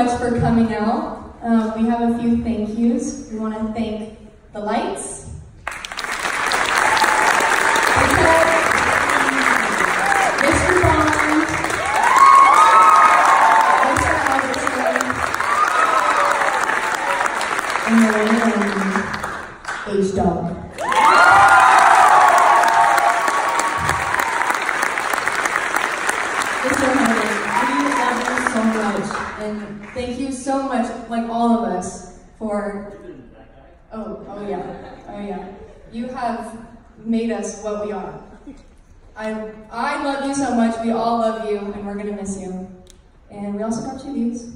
much for coming out. We have a few thank yous. We want to thank the lights, Mr. Bond, Mr. Albertson, and the one and only H-Dog. And thank you so much, like all of us, for, oh yeah. You have made us what we are. I love you so much, we all love you, and we're gonna miss you. And we also got chibis.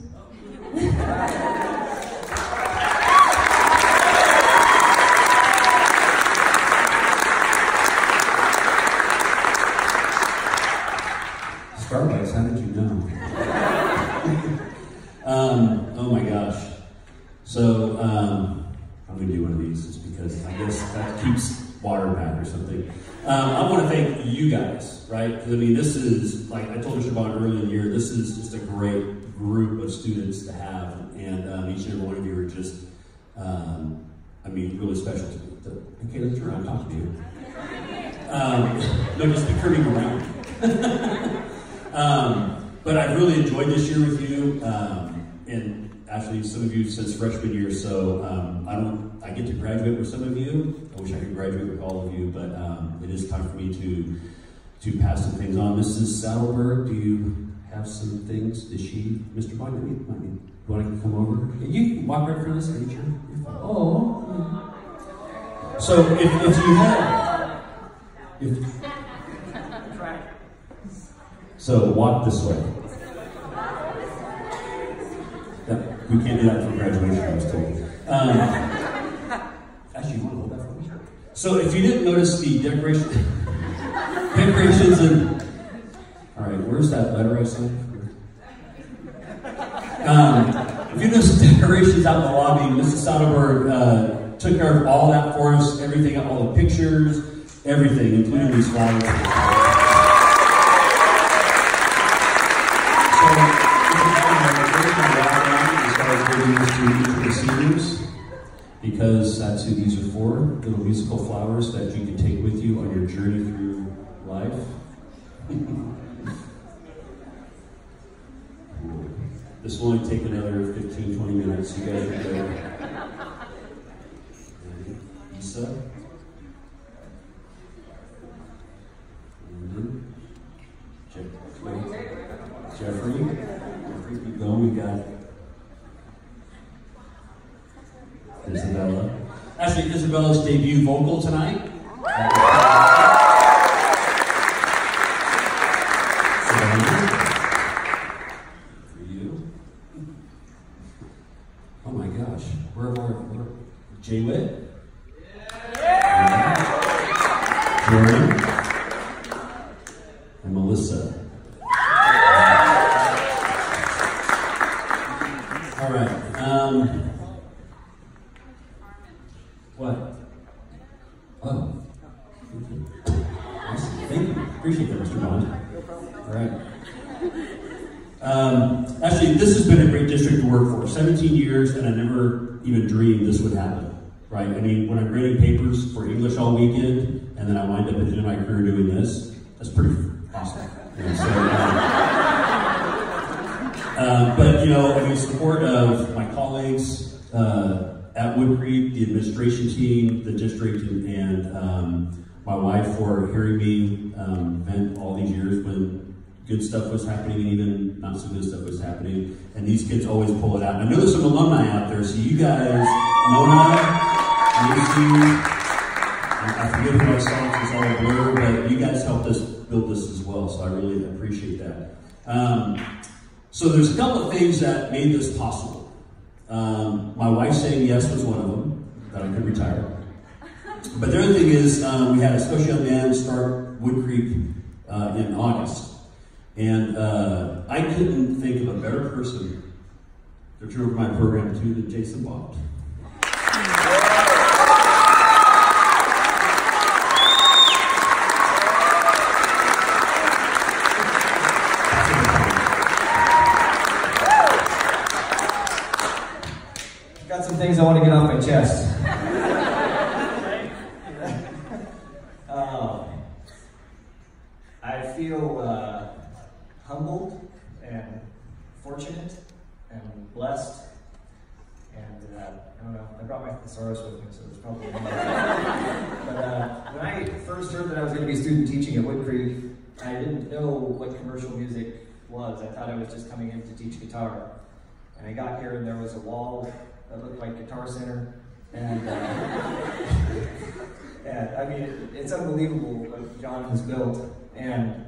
Starbucks, how did you know? Oh my gosh. So, I'm going to do one of these just because I guess that keeps water back or something. I want to thank you guys, right? Because I mean, this is, like I told Mr. Bond earlier in the year, this is just a great group of students to have. And each and every one of you are just, I mean, really special to me. Okay, let's turn around and talk to you. No, just be turning around. But I've really enjoyed this year with you, and actually some of you since freshman year, so I get to graduate with some of you. I wish I could graduate with all of you, but it is time for me to pass some things on. Mrs. Saddleberg, do you have some things? Mr. Bond, do you want to come over? You can walk right through this, are you sure? Oh. So if you have, so walk this way. Yeah, we can't do that for graduation, I was told. Actually, you want to hold that for me? Sure. So if you didn't notice the decorations and, all right, where's that letter I sent? If you notice the decorations out in the lobby, Mrs. Soderberg took care of all that for us, everything, all the pictures, everything, including these flowers. Because that's who these are for, little musical flowers that you can take with you on your journey through life. This will only take another 15, 20 minutes. You guys are good. Lisa. Jeffrey, keep going. We got Isabella. Actually, Isabella's debut vocal tonight. For you. Oh my gosh. Where Jay Witt? Yeah. Jordan. And Melissa. All right. What? Oh. Thank you. Appreciate that, Mr. Bond. All right. Actually, this has been a great district to work for. 17 years, and I never even dreamed this would happen. Right? I mean, when I'm grading papers for English all weekend, and then I wind up at the end of my career doing this, that's pretty awesome. You know, so, but, you know, I mean, support of my colleagues, at Wood Creek, the administration team, the district, and my wife for hearing me vent all these years when good stuff was happening and even not so good stuff was happening. And these kids always pull it out. And I know there's some alumni out there, so you guys, Mona, Lucy, I forget who my songs was all a blur, but you guys helped us build this as well, so I really appreciate that. So there's a couple of things that made this possible. My wife saying yes was one of them, that I could retire. But the other thing is, we had a special young man start Wood Creek in August. And I couldn't think of a better person to turn over my program to than Jason Bond. things I want to get off my chest. I feel humbled and fortunate and blessed. And I don't know, I brought my thesaurus with me, so it's probably more. But when I first heard that I was going to be student teaching at Wood Creek, I didn't know what commercial music was. I thought I was just coming in to teach guitar. And I got here and there was a wall that looked like Guitar Center. And, and I mean, it's unbelievable what John has built. And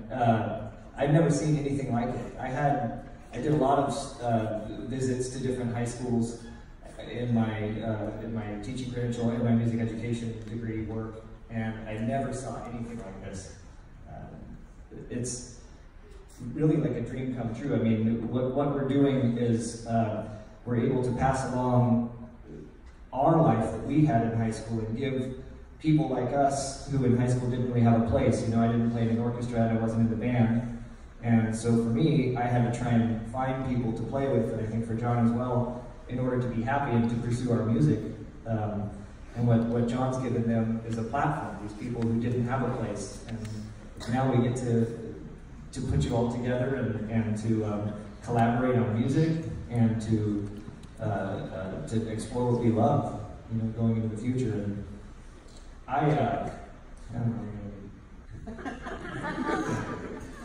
I've never seen anything like it. I did a lot of visits to different high schools in my teaching credential and my music education degree work, and I never saw anything like this. It's really like a dream come true. I mean, what we're doing is we're able to pass along our life that we had in high school and give people like us who in high school didn't really have a place. You know, I didn't play in an orchestra and I wasn't in the band. And so for me, I had to try and find people to play with, and I think for John as well, in order to be happy and to pursue our music. And what John's given them is a platform, these people who didn't have a place. And now we get to put you all together and to collaborate on music and to explore what we love, you know, going into the future. And I don't know.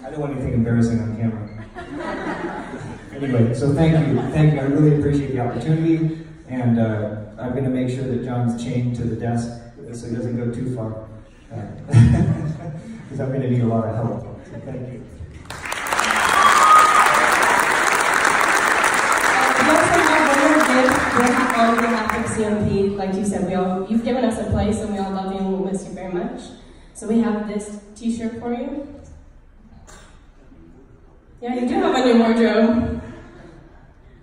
I don't want anything embarrassing on camera. Anyway, so thank you. I really appreciate the opportunity, and I'm going to make sure that John's chained to the desk so he doesn't go too far, because I'm going to need a lot of help. So thank you. On behalf of CMP, like you said, you've given us a place, and we all love you and we'll miss you very much. So we have this T-shirt for you. Yeah, you do have a new wardrobe.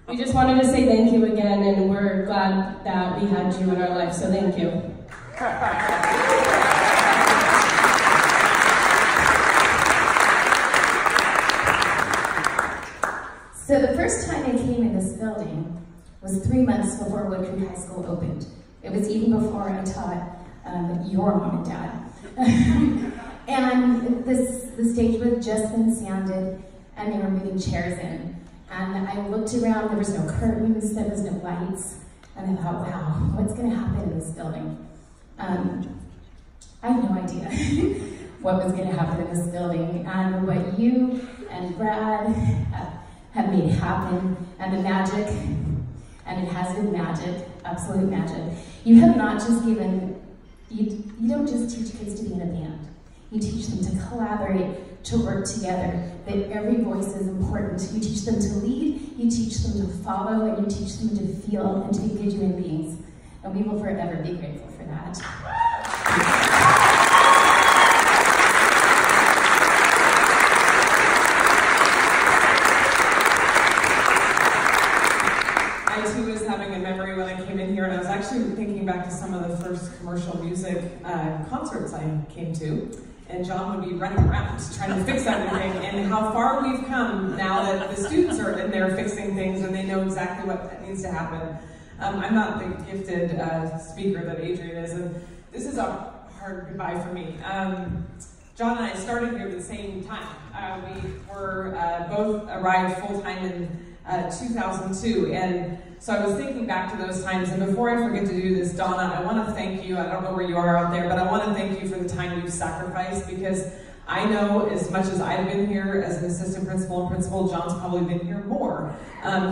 We just wanted to say thank you again, and we're glad that we had you in our life, so thank you. So the first time I came in this building was 3 months before Wood Creek High School opened. It was even before I taught your mom and dad. And the stage had just been sanded, and they were moving chairs in. And I looked around, there was no curtains, there was no lights, and I thought, wow, what's gonna happen in this building? I had no idea what was gonna happen in this building, and what you and Brad have made happen, and the magic, and it has been magic, absolute magic. You have not just given, you don't just teach kids to be in a band. You teach them to collaborate, to work together, that every voice is important. You teach them to lead, you teach them to follow, and you teach them to feel and to be good human beings. And we will forever be grateful for that. I too was having a memory when I came in here, and I was actually thinking back to some of the first commercial music concerts I came to. And John would be running around trying to fix everything, and how far we've come now that the students are in there fixing things and they know exactly what needs to happen. I'm not the gifted speaker that Adrian is, and this is a hard goodbye for me. John and I started here at the same time. We were both arrived full-time in 2002, and so I was thinking back to those times, and before I forget to do this, Donna, I want to thank you. I don't know where you are out there, but I want to thank you for the time you've sacrificed, because I know as much as I've been here as an assistant principal and principal, John's probably been here more.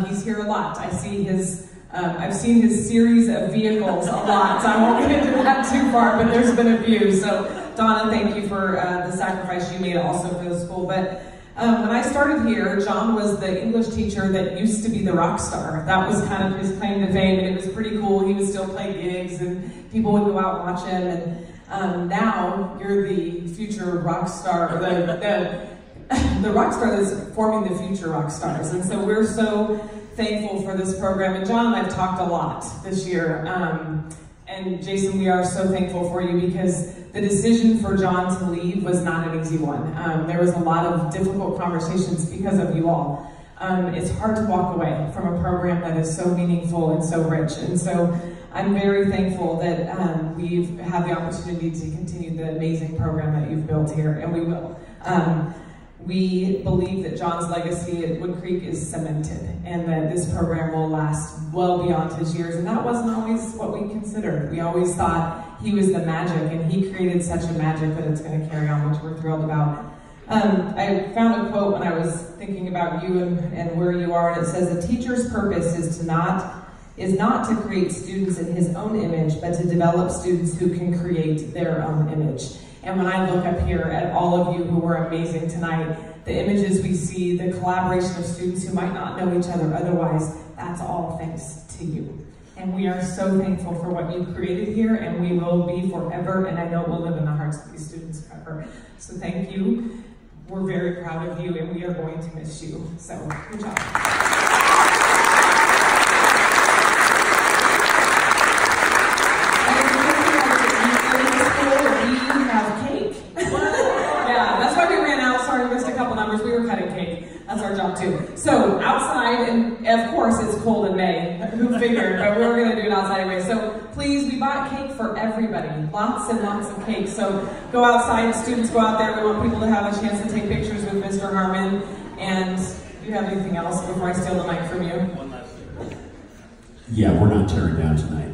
He's here a lot. I see his, I've seen his series of vehicles a lot, so I won't get into that too far, but there's been a few. So Donna, thank you for the sacrifice you made also for the school. But when I started here, John was the English teacher that used to be the rock star. That was kind of his claim to fame, and it was pretty cool. He would still play gigs, and people would go out and watch him. And now you're the future rock star, the rock star that's forming the future rock stars. And so we're so thankful for this program. And John and I've talked a lot this year. And Jason, we are so thankful for you, because the decision for John to leave was not an easy one. There was a lot of difficult conversations because of you all. It's hard to walk away from a program that is so meaningful and so rich. And so I'm very thankful that we've had the opportunity to continue the amazing program that you've built here, and we will. We believe that John's legacy at Wood Creek is cemented, and that this program will last well beyond his years, and that wasn't always what we considered. We always thought he was the magic, and he created such a magic that it's going to carry on, which we're thrilled about. I found a quote when I was thinking about you and where you are, and it says, "A teacher's purpose is not to create students in his own image, but to develop students who can create their own image." And when I look up here at all of you who were amazing tonight, the images we see, the collaboration of students who might not know each other otherwise, that's all thanks to you. And we are so thankful for what you've created here, and we will be forever, and I know it will live in the hearts of these students forever. So thank you. We're very proud of you, and we are going to miss you. So, good job. Yeah, that's why we ran out. Sorry, we missed a couple numbers. We were cutting cake. That's our job too. So outside, and of course it's cold in May. Who figured? But we were going to do it outside anyway. So please, we bought cake for everybody. Lots and lots of cake. So go outside. Students, go out there. We want people to have a chance to take pictures with Mr. Harmon. And do you have anything else before I steal the mic from you? One last thing. Yeah, we're not tearing down tonight.